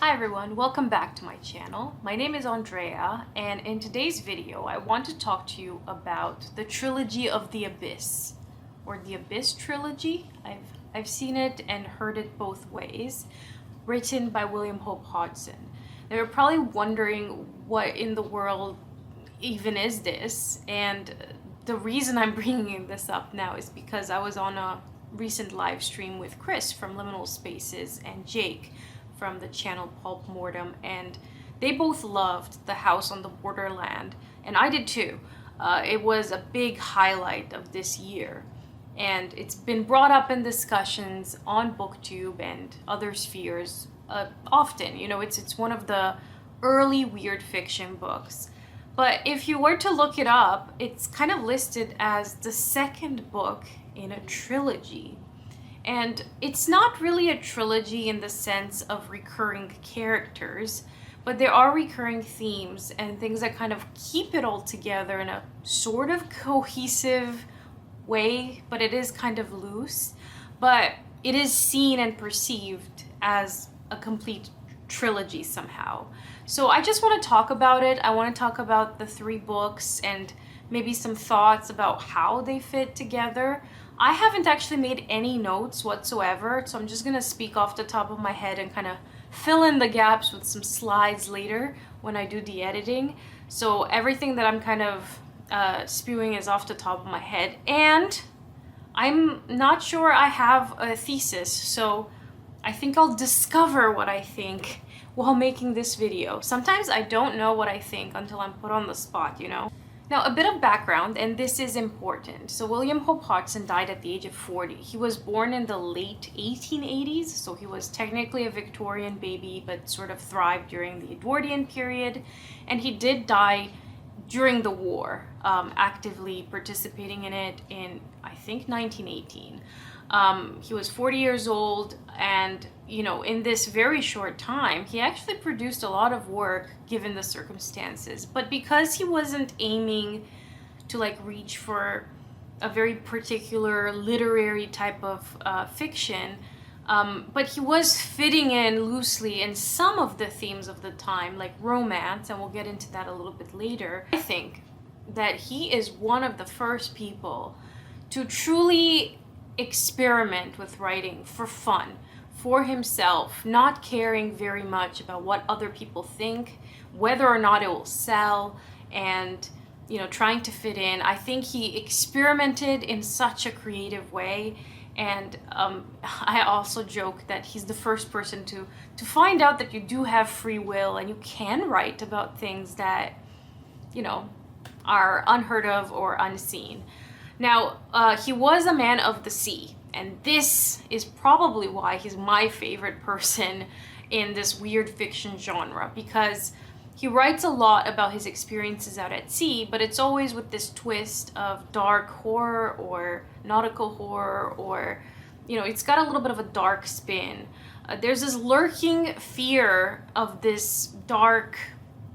Hi everyone, welcome back to my channel. My name is Andrea, and in today's video I want to talk to you about the Trilogy of the Abyss, or the Abyss Trilogy. I've seen it and heard it both ways, written by William Hope Hodgson. Now you're probably wondering what in the world even is this, and the reason I'm bringing this up now is because I was on a recent live stream with Chris from Liminal Spaces and Jake from the channel Pulp Mortem, and they both loved The House on the Borderland, and I did too. It was a big highlight of this year, and it's been brought up in discussions on BookTube and other spheres often. You know, it's one of the early weird fiction books. But if you were to look it up, it's kind of listed as the second book in a trilogy. And it's not really a trilogy in the sense of recurring characters, but there are recurring themes and things that kind of keep it all together in a sort of cohesive way, but it is kind of loose. But it is seen and perceived as a complete trilogy somehow. So I just want to talk about it. I want to talk about the three books and maybe some thoughts about how they fit together. I haven't actually made any notes whatsoever, so I'm just gonna speak off the top of my head and kind of fill in the gaps with some slides later when I do the editing. So everything that I'm kind of spewing is off the top of my head, and I'm not sure I have a thesis, so I think I'll discover what I think while making this video. Sometimes I don't know what I think until I'm put on the spot, you know? Now, a bit of background, and this is important. So William Hope Hodgson died at the age of 40. He was born in the late 1880s, so he was technically a Victorian baby, but sort of thrived during the Edwardian period. And he did die during the war, actively participating in it in, I think, 1918. He was 40 years old, and you know, in this very short time, he actually produced a lot of work given the circumstances. But because he wasn't aiming to like reach for a very particular literary type of fiction, but he was fitting in loosely in some of the themes of the time, like romance, and we'll get into that a little bit later. I think that he is one of the first people to truly experiment with writing for fun, for himself, not caring very much about what other people think, whether or not it will sell, and you know, trying to fit in. I think he experimented in such a creative way, and I also joke that he's the first person to find out that you do have free will and you can write about things that, you know, are unheard of or unseen. Now, he was a man of the sea, and this is probably why he's my favorite person in this weird fiction genre, because he writes a lot about his experiences out at sea, but it's always with this twist of dark horror or nautical horror, or, you know, it's got a little bit of a dark spin. There's this lurking fear of this dark,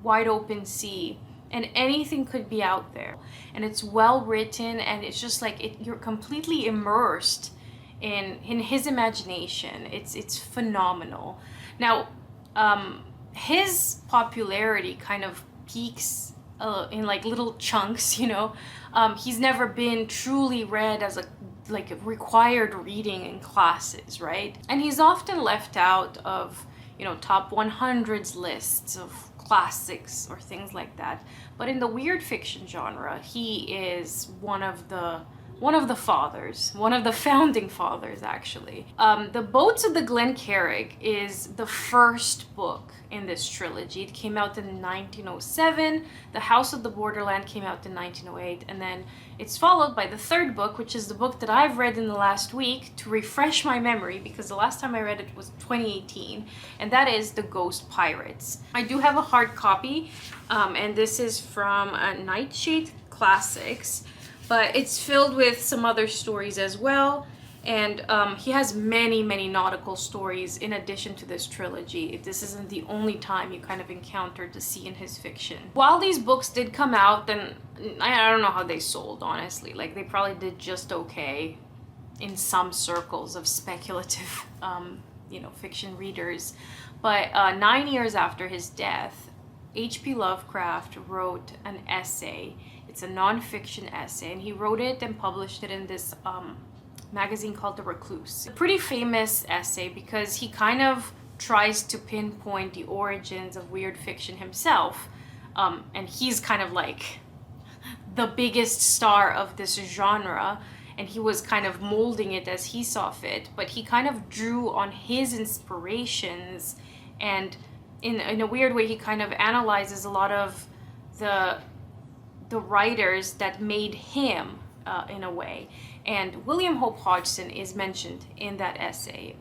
wide open sea, and anything could be out there. And it's well written, and it's just like you're completely immersed in his imagination. It's phenomenal. Now, his popularity kind of peaks in like little chunks, you know. He's never been truly read as a required reading in classes, right? And he's often left out of, you know, top 100s lists of classics or things like that. But in the weird fiction genre, he is one of the fathers, one of the founding fathers, actually. The Boats of the Glen Carrig is the first book in this trilogy. It came out in 1907. The House of the Borderland came out in 1908, and then it's followed by the third book, which is the book that I've read in the last week to refresh my memory, because the last time I read it was 2018, and that is The Ghost Pirates. I do have a hard copy, and this is from Nightshade Classics, but it's filled with some other stories as well. And he has many nautical stories in addition to this trilogy. This isn't the only time you kind of encountered the sea in his fiction. While these books did come out, then I don't know how they sold, honestly. Like, they probably did just okay in some circles of speculative fiction readers. But 9 years after his death, H.P. Lovecraft wrote an essay. It's a non-fiction essay, and he wrote it and published it in this magazine called The Recluse. A pretty famous essay because he kind of tries to pinpoint the origins of weird fiction himself, and he's kind of like the biggest star of this genre, and he was kind of molding it as he saw fit, but he kind of drew on his inspirations, and in a weird way he kind of analyzes a lot of the writers that made him in a way. And William Hope Hodgson is mentioned in that essay.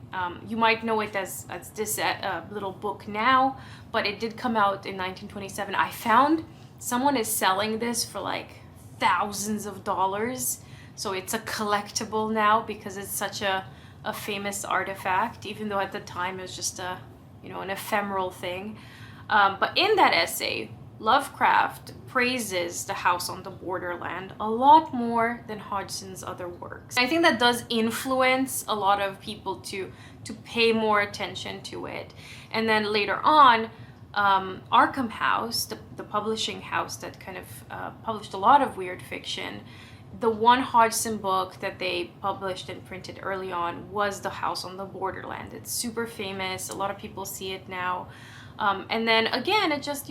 You might know it as this little book now, but it did come out in 1927. I found someone is selling this for like thousands of dollars, so it's a collectible now because it's such a famous artifact, even though at the time it was just an ephemeral thing. But in that essay, Lovecraft praises the house on the borderland a lot more than Hodgson's other works. I think that does influence a lot of people to pay more attention to it. And then later on, Arkham House, the publishing house that kind of published a lot of weird fiction, the one Hodgson book that they published and printed early on was The House on the Borderland. It's super famous. A lot of people see it now. And then again, it just,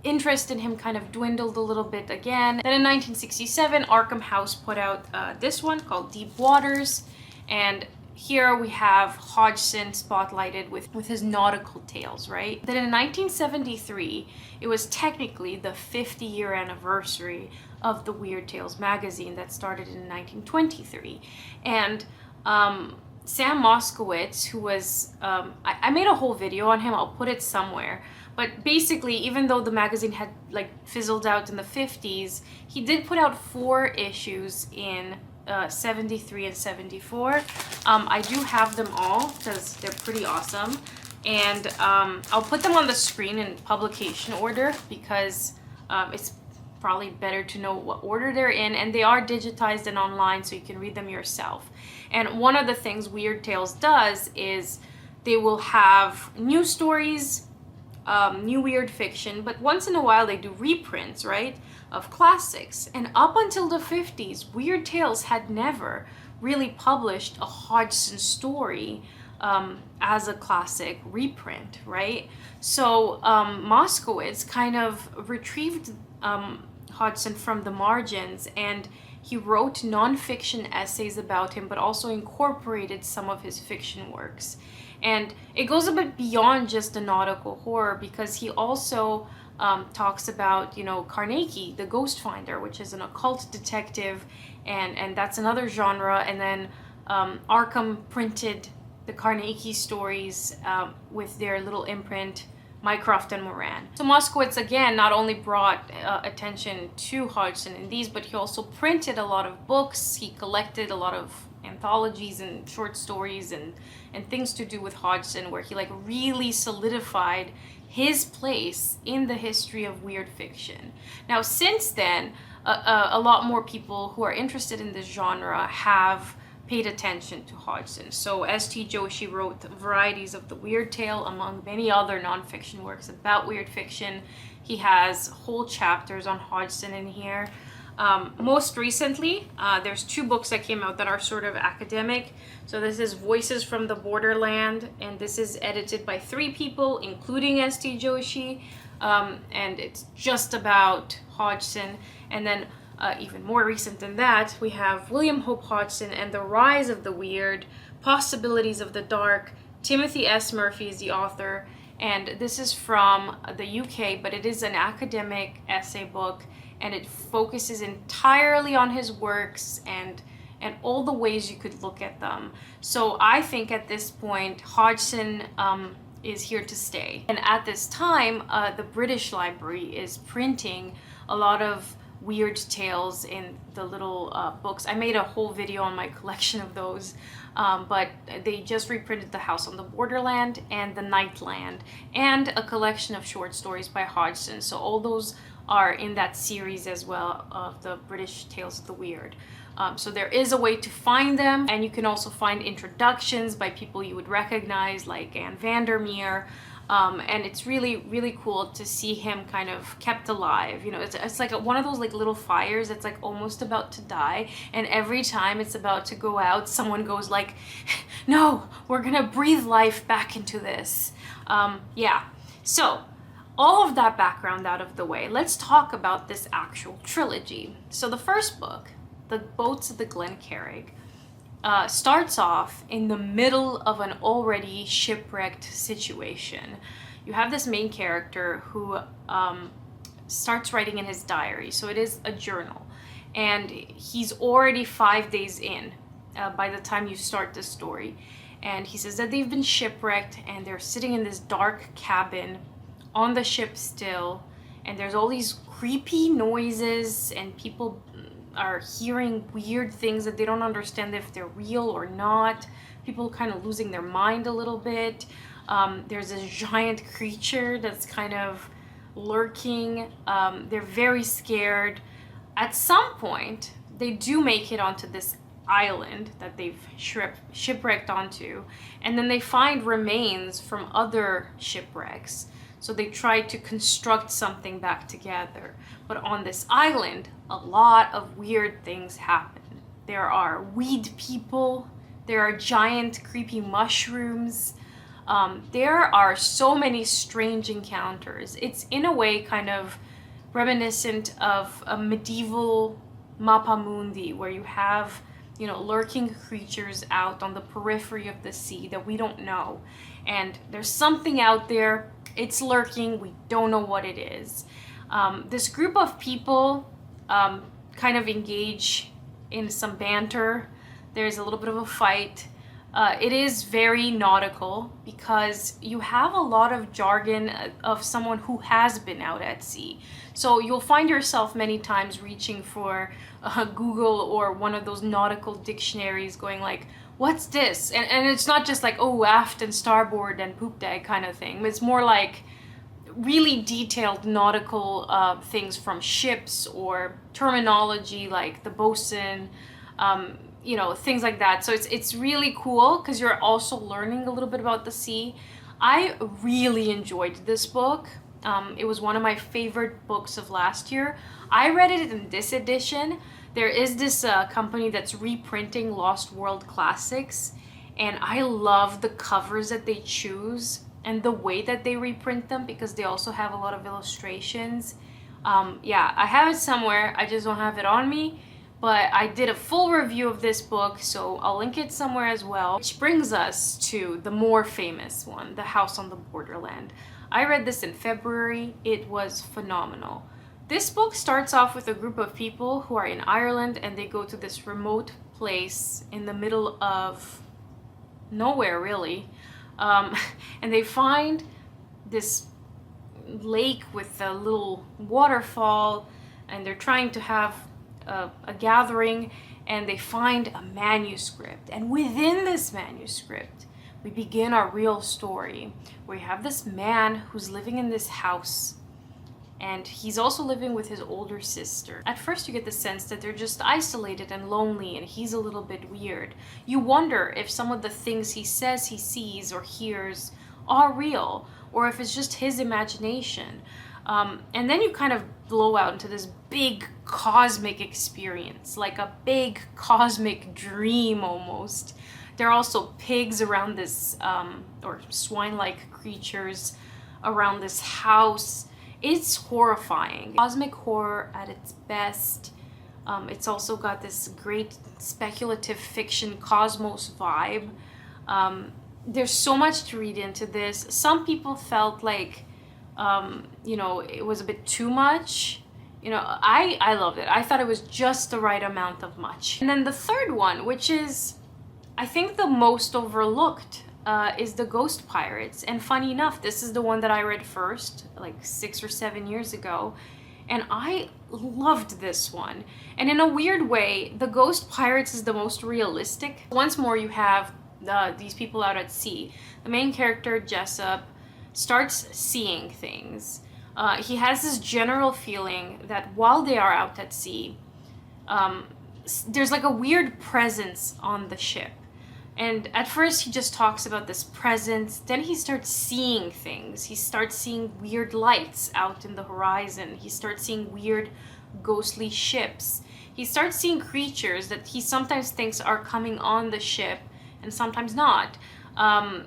interest in him kind of dwindled a little bit again. Then in 1967, Arkham House put out this one called Deep Waters. And here we have Hodgson spotlighted with his nautical tales, right? Then in 1973, it was technically the 50-year anniversary of the Weird Tales magazine that started in 1923. And Sam Moskowitz, who was, I made a whole video on him, I'll put it somewhere. But basically, even though the magazine had like fizzled out in the 50s, he did put out 4 issues in 73 and 74. I do have them all because they're pretty awesome. And I'll put them on the screen in publication order because it's probably better to know what order they're in, and they are digitized and online so you can read them yourself. And one of the things Weird Tales does is they will have new stories, new weird fiction, but once in a while they do reprints, right, of classics. And up until the 50s, Weird Tales had never really published a Hodgson story as a classic reprint, right? So Moskowitz kind of retrieved Hodgson from the margins, and he wrote nonfiction essays about him, but also incorporated some of his fiction works. And it goes a bit beyond just the nautical horror, because he also talks about, Carnegie, the Ghost Finder, which is an occult detective, and that's another genre. And then Arkham printed the Carnegie stories with their little imprint, Mycroft and Moran. So Moskowitz, again, not only brought attention to Hodgson in these, but he also printed a lot of books. He collected a lot of anthologies and short stories and things to do with Hodgson, where he really solidified his place in the history of weird fiction. Now, since then, a lot more people who are interested in this genre have paid attention to Hodgson. So S.T. Joshi wrote Varieties of the Weird Tale, among many other nonfiction works about weird fiction. He has whole chapters on Hodgson in here. Most recently, there's 2 books that came out that are sort of academic. So this is Voices from the Borderland, and this is edited by 3 people, including S.T. Joshi, and it's just about Hodgson. And then even more recent than that, we have William Hope Hodgson and the Rise of the Weird, Possibilities of the Dark. Timothy S. Murphy is the author, and this is from the UK, but it is an academic essay book, and it focuses entirely on his works and all the ways you could look at them. So I think at this point, Hodgson is here to stay. And at this time, the British Library is printing a lot of weird tales in the little books. I made a whole video on my collection of those, but they just reprinted The House on the Borderland and The Nightland, and a collection of short stories by Hodgson. So all those are in that series as well, of the British Tales of the Weird. So there is a way to find them, and you can also find introductions by people you would recognize, like Anne Vandermeer. And it's really, really cool to see him kind of kept alive. You know, it's like one of those like little fires that's like almost about to die, and every time it's about to go out, someone goes like, no, we're gonna breathe life back into this. Yeah, so all of that background out of the way, let's talk about this actual trilogy. So the first book, The Boats of the Glen Carrig, starts off in the middle of an already shipwrecked situation. You have this main character who starts writing in his diary, so it is a journal, and he's already 5 days in by the time you start the story. And he says that they've been shipwrecked and they're sitting in this dark cabin on the ship still, and there's all these creepy noises and people are hearing weird things that they don't understand if they're real or not. People kind of losing their mind a little bit. There's this giant creature that's kind of lurking. They're very scared. At some point, they do make it onto this island that they've shipwrecked onto, and then they find remains from other shipwrecks. So they try to construct something back together. But on this island, a lot of weird things happen. There are weed people, there are giant creepy mushrooms, there are so many strange encounters. It's in a way kind of reminiscent of a medieval Mappa Mundi, where you have, you know, lurking creatures out on the periphery of the sea that we don't know. And there's something out there, it's lurking, we don't know what it is. This group of people kind of engage in some banter. There's a little bit of a fight. It is very nautical because you have a lot of jargon of someone who has been out at sea. So you'll find yourself many times reaching for Google or one of those nautical dictionaries going like, what's this? And it's not just like, oh, aft and starboard and poop deck kind of thing. It's more like really detailed nautical things from ships or terminology like the bosun, you know, things like that. So it's really cool because you're also learning a little bit about the sea. I really enjoyed this book. It was one of my favorite books of last year. I read it in this edition. There is this company that's reprinting Lost World classics, and I love the covers that they choose and the way that they reprint them because they also have a lot of illustrations. Yeah, I have it somewhere. I just don't have it on me. But I did a full review of this book, so I'll link it somewhere as well. Which brings us to the more famous one, The House on the Borderland. I read this in February. It was phenomenal. This book starts off with a group of people who are in Ireland, and they go to this remote place in the middle of nowhere, really. And they find this lake with a little waterfall, and they're trying to have a gathering, and they find a manuscript. And within this manuscript, we begin our real story. We have this man who's living in this house, and he's also living with his older sister. At first you get the sense that they're just isolated and lonely, and he's a little bit weird. You wonder if some of the things he says he sees or hears are real, or if it's just his imagination. And then you kind of blow out into this big cosmic experience, like a big cosmic dream almost. There are also pigs around this, or swine-like creatures around this house. It's horrifying. Cosmic horror at its best. It's also got this great speculative fiction cosmos vibe. There's so much to read into this. Some people felt like, you know, it was a bit too much. You know, I loved it. I thought it was just the right amount of much. And then the third one, which is, I think, the most overlooked, is The Ghost Pirates. And funny enough, this is the one that I read first, like 6 or 7 years ago. And I loved this one. And in a weird way, The Ghost Pirates is the most realistic. Once more, you have these people out at sea. The main character, Jessup, starts seeing things. He has this general feeling that while they are out at sea, there's like a weird presence on the ship. And at first he just talks about this presence, then he starts seeing things. He starts seeing weird lights out in the horizon. He starts seeing weird ghostly ships. He starts seeing creatures that he sometimes thinks are coming on the ship and sometimes not.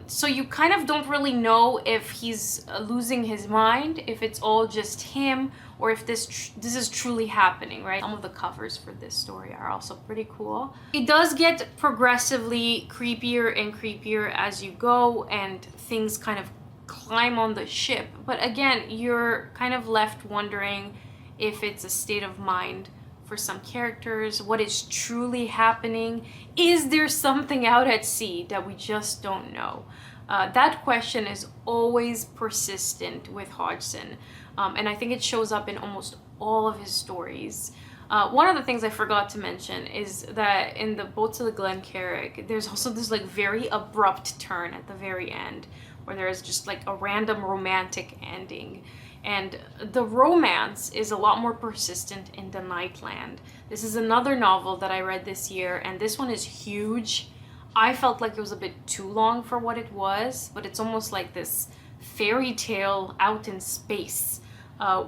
So you kind of don't really know if he's losing his mind, if it's all just him, or if this is truly happening, right? Some of the covers for this story are also pretty cool. It does get progressively creepier and creepier as you go, and things kind of climb on the ship. But again, you're kind of left wondering if it's a state of mind for some characters, what is truly happening. Is there something out at sea that we just don't know? That question is always persistent with Hodgson, and I think it shows up in almost all of his stories. One of the things I forgot to mention is that in the Boats of the Glen Carrig, there's also this like very abrupt turn at the very end, where there is just like a random romantic ending. And the romance is a lot more persistent in The Nightland. This is another novel that I read this year, and this one is huge. I felt like it was a bit too long for what it was, but it's almost like this fairy tale out in space.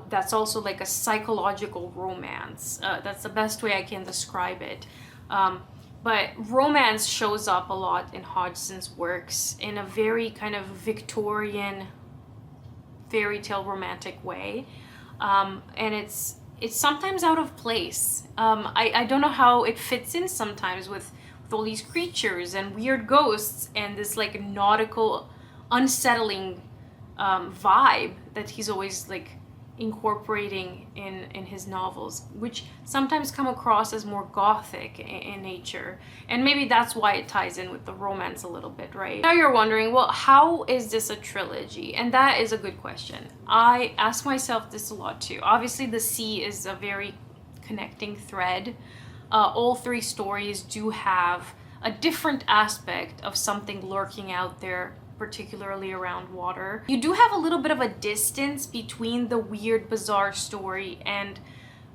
That's also like a psychological romance. That's the best way I can describe it. But romance shows up a lot in Hodgson's works in a very kind of Victorian fairy tale romantic way, and it's sometimes out of place. I don't know how it fits in sometimes with all these creatures and weird ghosts and this like nautical unsettling vibe that he's always like incorporating in his novels, which sometimes come across as more gothic in nature, and maybe that's why it ties in with the romance a little bit, right? Now you're wondering, well, how is this a trilogy? And that is a good question. I ask myself this a lot too. Obviously the sea is a very connecting thread. All three stories do have a different aspect of something lurking out there, particularly around water. You do have a little bit of a distance between the weird, bizarre story and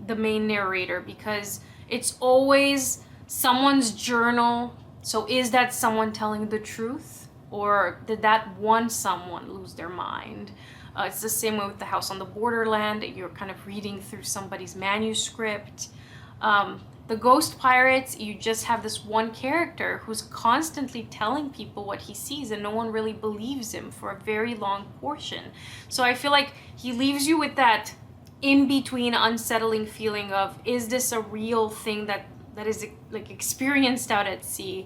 the main narrator, because it's always someone's journal. So is that someone telling the truth, or did that one someone lose their mind? It's the same way with The House on the Borderland. You're kind of reading through somebody's manuscript. The Ghost Pirates, you just have this one character who's constantly telling people what he sees, and no one really believes him for a very long portion. So I feel like he leaves you with that in-between unsettling feeling of, is this a real thing that is like experienced out at sea,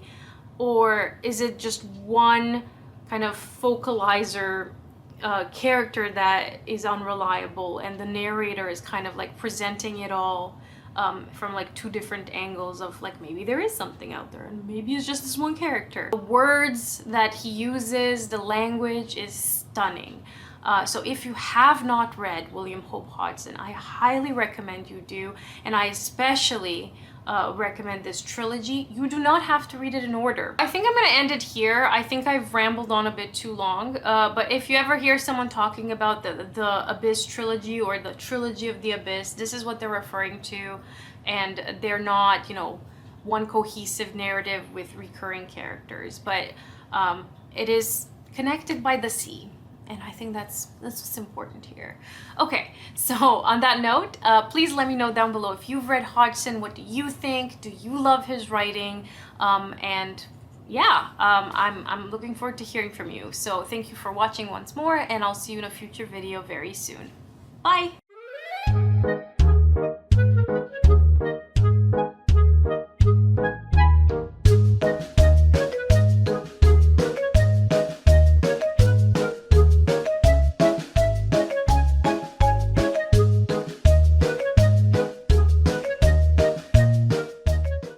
or is it just one kind of focalizer character that is unreliable, and the narrator is kind of like presenting it all from like two different angles of like, maybe there is something out there and maybe it's just this one character. The words that he uses, the language is stunning. So if you have not read William Hope Hodgson, I highly recommend you do, and I especially recommend this trilogy. You do not have to read it in order. I think I'm gonna end it here. I think I've rambled on a bit too long, but if you ever hear someone talking about the Abyss trilogy or the Trilogy of the Abyss, this is what they're referring to, and they're not, you know, one cohesive narrative with recurring characters, but it is connected by the sea. And I think that's what's important here. Okay, so on that note, please let me know down below if you've read Hodgson. What do you think? Do you love his writing? And yeah, I'm looking forward to hearing from you. So thank you for watching once more, and I'll see you in a future video very soon. Bye!